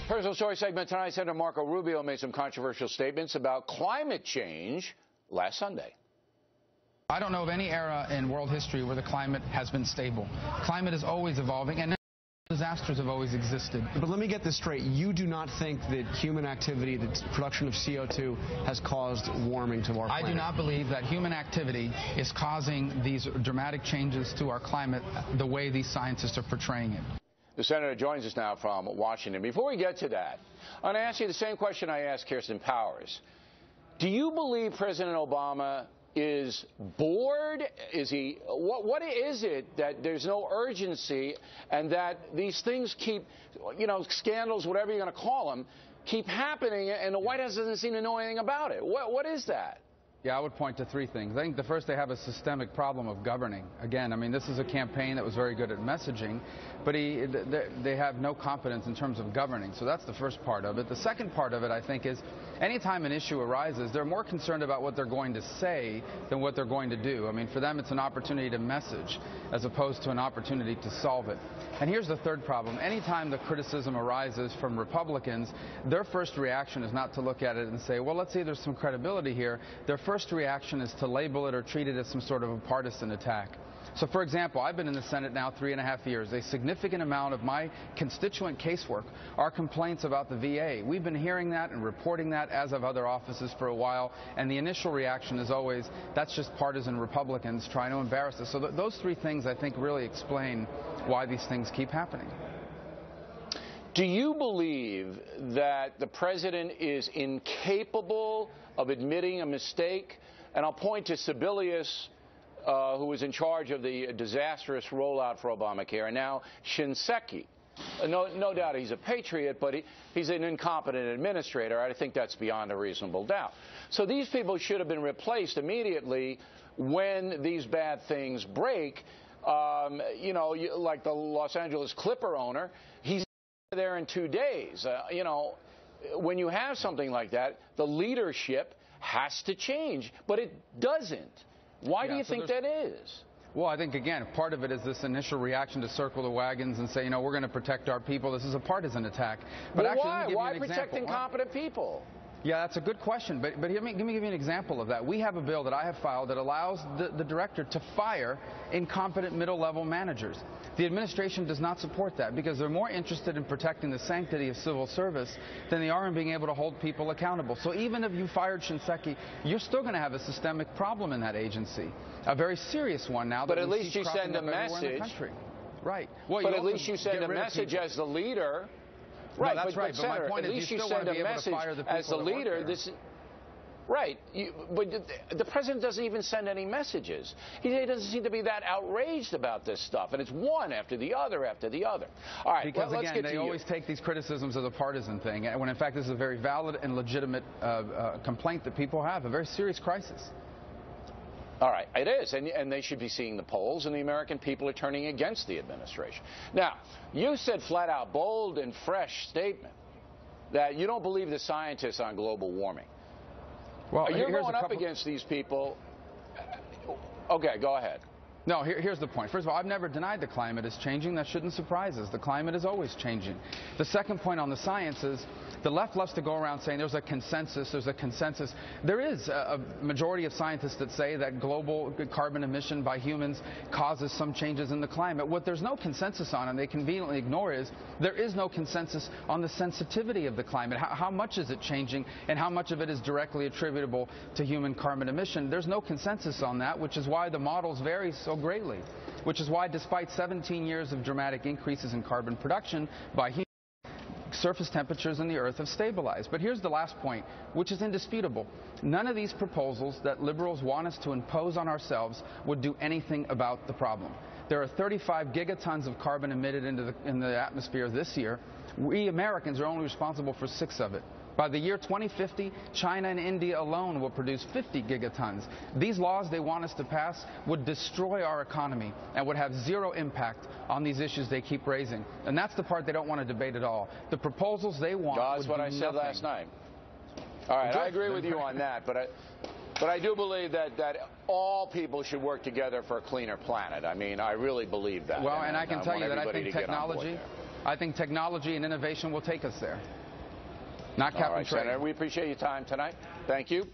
Personal Story segment tonight. Senator Marco Rubio made some controversial statements about climate change last Sunday. I don't know of any era in world history where the climate has been stable. Climate is always evolving, and disasters have always existed. But let me get this straight. You do not think that human activity, the production of CO2, has caused warming to our planet? I do not believe that human activity is causing these dramatic changes to our climate the way these scientists are portraying it. The senator joins us now from Washington. Before we get to that, I want to ask you the same question I asked Kirsten Powers. Do you believe President Obama is bored? Is he? What is it that there's no urgency and that these things keep, scandals, whatever you're going to call them, keep happening and the White House doesn't seem to know anything about it? What is that? Yeah, I would point to three things. I think the first, they have a systemic problem of governing. Again, I mean, this is a campaign that was very good at messaging, but they have no competence in terms of governing. So that's the first part of it. The second part of it, I think, is anytime an issue arises, they're more concerned about what they're going to say than what they're going to do. I mean, for them, it's an opportunity to message as opposed to an opportunity to solve it. And here's the third problem. Anytime the criticism arises from Republicans, their first reaction is not to look at it and say, well, let's see, there's some credibility here. Their first reaction is to label it or treat it as some sort of a partisan attack. So, for example, I've been in the Senate now 3.5 years. A significant amount of my constituent casework are complaints about the VA. We've been hearing that and reporting that, as of other offices, for a while, and the initial reaction is always, that's just partisan Republicans trying to embarrass us. So those three things, I think, really explain why these things keep happening. Do you believe that the president is incapable of admitting a mistake? And I'll point to Sebelius, who was in charge of the disastrous rollout for Obamacare, and now Shinseki. No doubt he's a patriot, but he's an incompetent administrator. I think that's beyond a reasonable doubt. So these people should have been replaced immediately when these bad things break. Like the Los Angeles Clipper owner, he's there in 2 days. When you have something like that, the leadership has to change, but it doesn't. Why do you think that is? Well, I think, again, part of it is this initial reaction to circle the wagons and say, we're going to protect our people. This is a partisan attack. But actually, why protect incompetent people? Yeah, that's a good question, but let me give you an example of that. We have a bill that I have filed that allows the director to fire incompetent middle-level managers. The administration does not support that because they're more interested in protecting the sanctity of civil service than they are in being able to hold people accountable. So even if you fired Shinseki, you're still going to have a systemic problem in that agency, a very serious one now. But at least you send a message. Right. Well, but at least you send a message as the leader. Right, no, that's right. But my point is, you still want to be able to fire the people as the leader. Right, but the president doesn't even send any messages. He doesn't seem to be that outraged about this stuff, and it's one after the other after the other. All right, because again, they always take these criticisms as a partisan thing, when in fact this is a very valid and legitimate complaint that people have, a very serious crisis. All right, it is, and they should be seeing the polls, and the American people are turning against the administration. Now, you said flat out, bold and fresh statement, that you don't believe the scientists on global warming. Well, you're going up against these people. Okay, go ahead. No, here's the point. First of all, I've never denied the climate is changing. That shouldn't surprise us. The climate is always changing. The second point on the science is the left loves to go around saying there's a consensus, there's a consensus. There is a majority of scientists that say that global carbon emission by humans causes some changes in the climate. What there's no consensus on, and they conveniently ignore, is there is no consensus on the sensitivity of the climate. How much is it changing, and how much of it is directly attributable to human carbon emission? There's no consensus on that, which is why the models vary so greatly, which is why despite 17 years of dramatic increases in carbon production by humans, surface temperatures in the Earth have stabilized. But here's the last point, which is indisputable. None of these proposals that liberals want us to impose on ourselves would do anything about the problem. There are 35 gigatons of carbon emitted into the atmosphere this year. We Americans are only responsible for 6 of it. By the year 2050, China and India alone will produce 50 gigatons. These laws they want us to pass would destroy our economy and would have zero impact on these issues they keep raising. And that's the part they don't want to debate at all. The proposals they want That's what I said last night. All right, I agree with you on that, but I do believe that all people should work together for a cleaner planet. I mean, I really believe that. Well, and I can tell you that I think I think technology and innovation will take us there. Not cap All right, and trade. Senator, we appreciate your time tonight. Thank you.